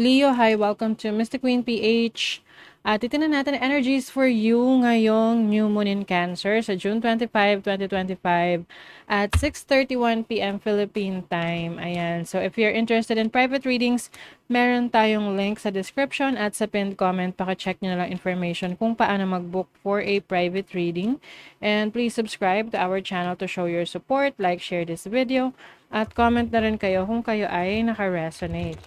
Leo, hi, welcome to Mystic Queen PH. Titingnan natin ang energies for you ngayong new moon in Cancer sa June 25, 2025 at 6:31 p.m. Philippine time. Ayan. So if you're interested in private readings, meron tayong link sa description at sa pinned comment. Paka-check nyo na lang information kung paano mag-book for a private reading. And please subscribe to our channel to show your support, like, share this video, at comment na rin kayo kung kayo ay naka-resonate.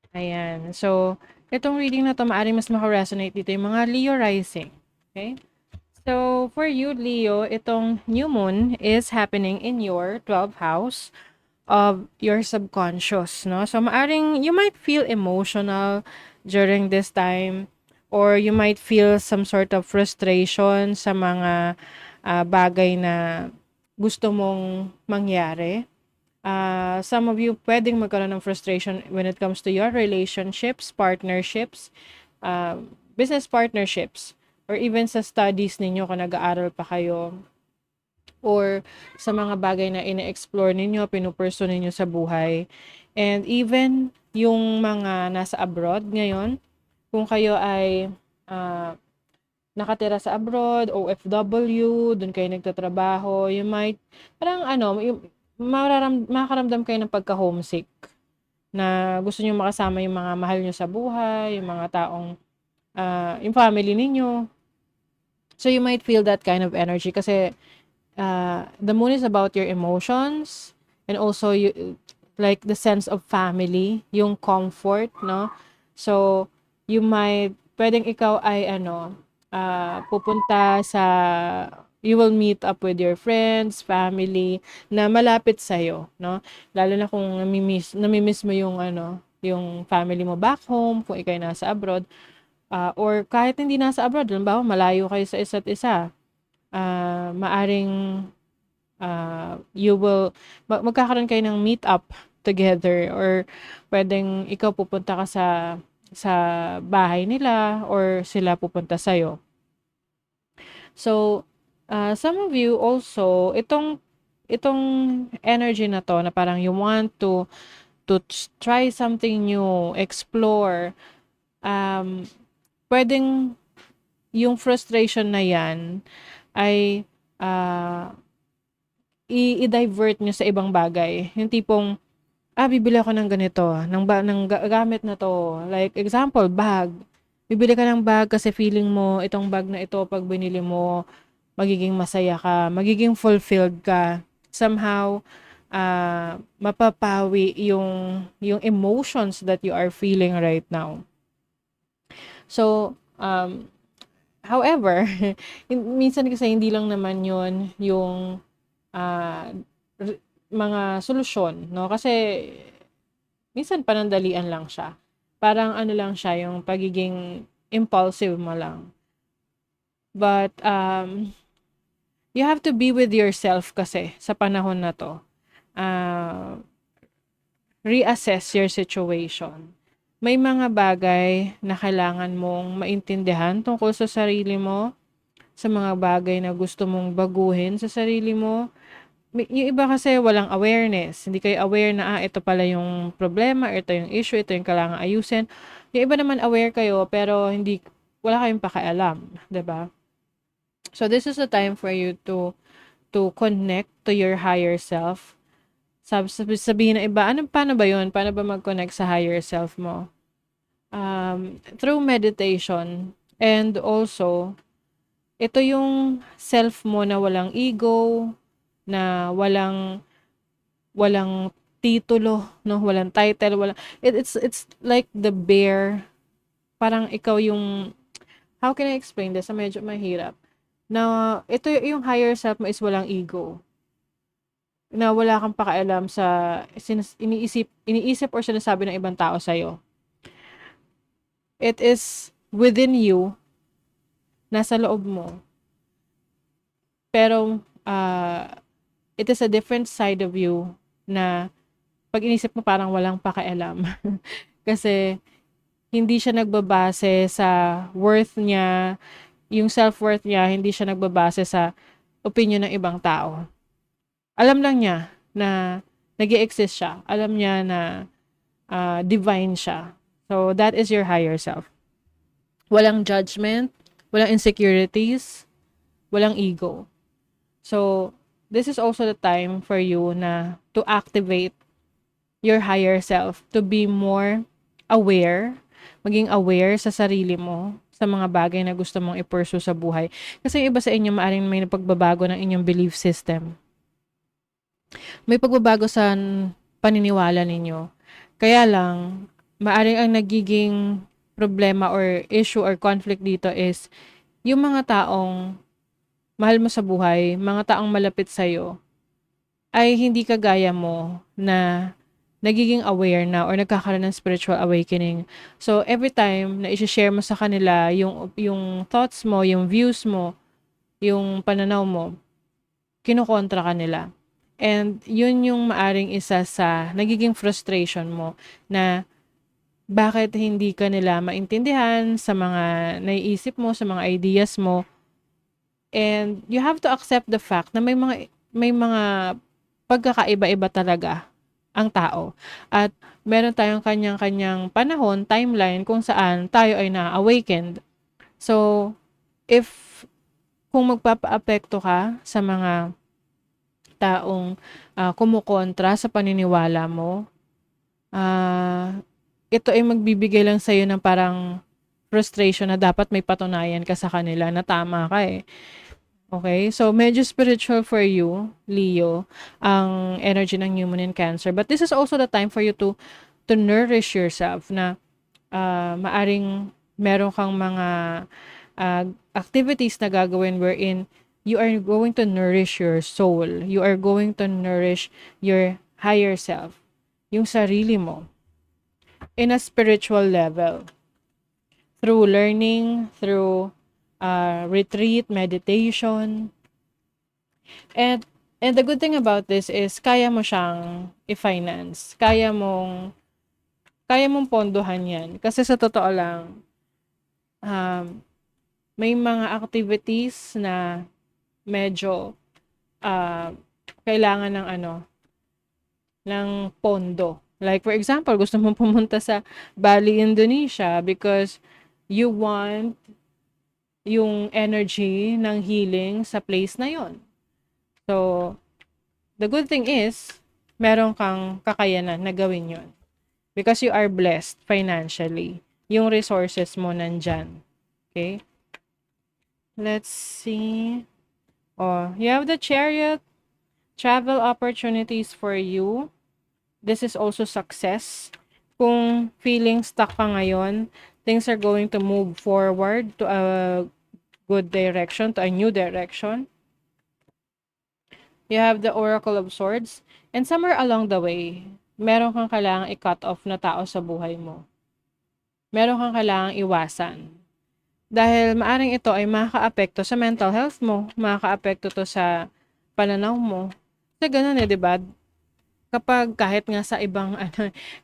Ayan. So, itong reading na to, maaaring mas makaresonate dito yung mga Leo rising. Okay? So, for you, Leo, itong new moon is happening in your 12th house of your subconscious, no? So, maaring you might feel emotional during this time or you might feel some sort of frustration sa mga bagay na gusto mong mangyari. Some of you pwedeng magkaroon ng frustration when it comes to your relationships, partnerships, business partnerships, or even sa studies ninyo kung nag-aaral pa kayo, or sa mga bagay na ine-explore ninyo, pinupurso ninyo sa buhay. And even yung mga nasa abroad ngayon, kung kayo ay nakatira sa abroad, OFW, dun kayo nagtatrabaho, you might, parang makakaramdam kayo ng pagka-homesick na gusto niyo makasama yung mga mahal niyo sa buhay, yung mga taong, yung family ninyo. So, you might feel that kind of energy kasi the moon is about your emotions and also like the sense of family, yung comfort, no? So, pwedeng ikaw ay pupunta sa, you will meet up with your friends, family, na malapit sa'yo, no? Lalo na kung namimiss mo yung family mo back home, kung ikaw ay nasa abroad, or kahit hindi nasa abroad, halimbawa malayo kayo sa isa't isa, maaring magkakaroon kayo ng meet up together, or pwedeng ikaw pupunta ka sa bahay nila or sila pupunta sa'yo. So, some of you also, itong energy na to na parang you want to try something new, explore, pwedeng yung frustration na yan ay i-divert nyo sa ibang bagay. Yung tipong, bibili ako ng ganito, ng gamit na to. Like, example, bag. Bibili ka ng bag kasi feeling mo, itong bag na ito, pag binili mo, magiging masaya ka, magiging fulfilled ka. Somehow, mapapawi yung emotions that you are feeling right now. So, however, minsan kasi hindi lang naman yun yung mga solusyon, no? Kasi minsan panandalian lang siya. Parang ano lang siya, yung pagiging impulsive mo lang. But you have to be with yourself kasi sa panahon na to. Reassess your situation. May mga bagay na kailangan mong maintindihan tungkol sa sarili mo, sa mga bagay na gusto mong baguhin sa sarili mo. Yung iba kasi walang awareness. Hindi kayo aware na, ito pala yung problema, ito yung issue, ito yung kailangan ayusin. Yung iba naman aware kayo, pero wala kayong pakialam, 'di ba? So this is the time for you to connect to your higher self. Sabihin ng iba, paano ba yun? Paano ba mag-connect sa higher self mo? Through meditation, and also, ito yung self mo na walang ego, na walang titulo, no? Walang title, it's like the bear. Parang ikaw yung, how can I explain this? Medyo mahirap. Na ito yung higher self mo is walang ego. Na wala kang pakialam sa iniisip or sinasabi ng ibang tao sa'yo. It is within you, nasa loob mo. Pero, it is a different side of you na pag inisip mo parang walang pakialam. Kasi, hindi siya nagbabase sa worth niya, yung self-worth niya, hindi siya nagbabase sa opinion ng ibang tao. Alam lang niya na nag-e-exist siya. Alam niya na divine siya. So, that is your higher self. Walang judgment, walang insecurities, walang ego. So, this is also the time for you na to activate your higher self, to be more aware, maging aware sa sarili mo, sa mga bagay na gusto mong i-pursue sa buhay. Kasi yung iba sa inyo, maaring may pagbabago ng inyong belief system. May pagbabago sa paniniwala ninyo. Kaya lang, maaring ang nagiging problema or issue or conflict dito is yung mga taong mahal mo sa buhay, mga taong malapit sa'yo, ay hindi kagaya mo na nagiging aware na or nagkakaroon ng spiritual awakening. So, every time na i-share mo sa kanila yung thoughts mo, yung views mo, yung pananaw mo, kinukontra ka nila. And yun yung maaring isa sa nagiging frustration mo na bakit hindi ka nila maintindihan sa mga naiisip mo, sa mga ideas mo. And you have to accept the fact na may mga pagkakaiba-iba talaga ang tao. At meron tayong kanyang-kanyang panahon, timeline kung saan tayo ay na-awakened. So, if kung magpapaapekto ka sa mga taong kumukontra sa paniniwala mo, ito ay magbibigay lang sa'yo ng parang frustration na dapat may patunayan ka sa kanila na tama ka eh. Okay? So, medyo spiritual for you, Leo, ang energy ng New Moon in Cancer. But this is also the time for you to nourish yourself na maaring meron kang mga activities na gagawin wherein you are going to nourish your soul. You are going to nourish your higher self, yung sarili mo, in a spiritual level. Through learning, through retreat, meditation. And the good thing about this is kaya mo siyang i-finance. Kaya mong pondohan yan. Kasi sa totoo lang, may mga activities na medyo kailangan ng pondo. Like for example, gusto mong pumunta sa Bali, Indonesia because you want yung energy ng healing sa place na yon. So, the good thing is, meron kang kakayanan na gawin yon. Because you are blessed financially. Yung resources mo nandyan. Okay? Let's see. Oh, you have the Chariot. Travel opportunities for you. This is also success. Kung feeling stuck ka ngayon, things are going to move forward to a good direction, to a new direction. You have the Oracle of Swords. And somewhere along the way, meron kang kailangang i-cut off na tao sa buhay mo. Meron kang kailangang iwasan. Dahil maaring ito ay makakaapekto sa mental health mo, makakaapekto to sa pananaw mo. Kasi ganun di ba? Kapag kahit nga sa ibang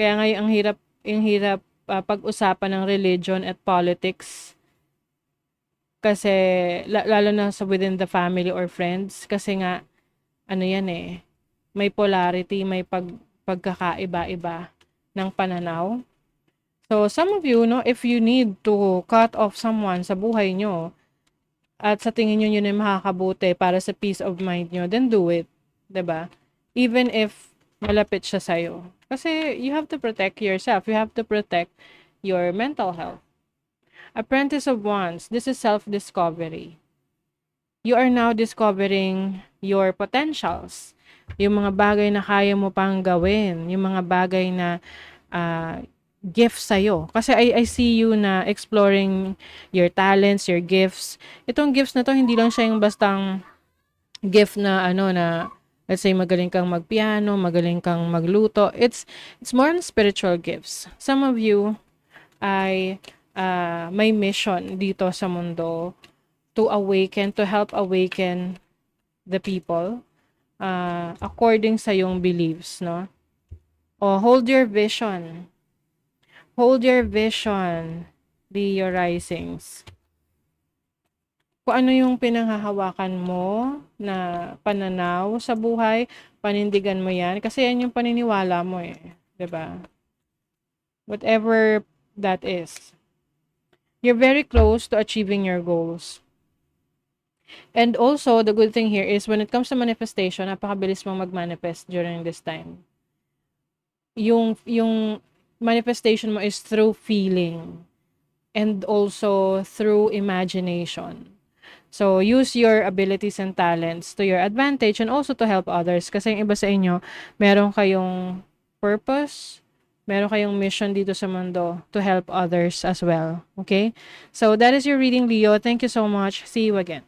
kaya nga ang hirap pag-usapan ng religion at politics. Kasi lalo na sa within the family or friends kasi nga yan may polarity, may pagkakaiba-iba ng pananaw. So some of you, if you need to cut off someone sa buhay nyo at sa tingin nyo yun ay makakabuti para sa peace of mind nyo, then do it. 'Di ba? Even if malapit siya sa'yo. Kasi you have to protect yourself. You have to protect your mental health. Apprentice of Wands, this is self-discovery. You are now discovering your potentials. Yung mga bagay na kaya mo pang gawin. Yung mga bagay na gifts sa'yo. Kasi I see you na exploring your talents, your gifts. Itong gifts na to, hindi lang siya yung bastang gift na na let's say magaling kang magpiano, magaling kang magluto. It's more on spiritual gifts. Some of you ay may mission dito sa mundo to awaken, to help awaken the people according sa yung beliefs, no? O hold your vision. Hold your vision, Leo risings. Kung ano yung pinanghahawakan mo na pananaw sa buhay, panindigan mo yan. Kasi yan yung paniniwala mo 'di ba? whatever that is. You're very close to achieving your goals. And also, the good thing here is when it comes to manifestation, napakabilis mong mag-manifest during this time. Yung manifestation mo is through feeling and also through imagination. So, use your abilities and talents to your advantage and also to help others. Kasi yung iba sa inyo, meron kayong purpose, meron kayong mission dito sa mundo to help others as well. Okay? So, that is your reading, Leo. Thank you so much. See you again.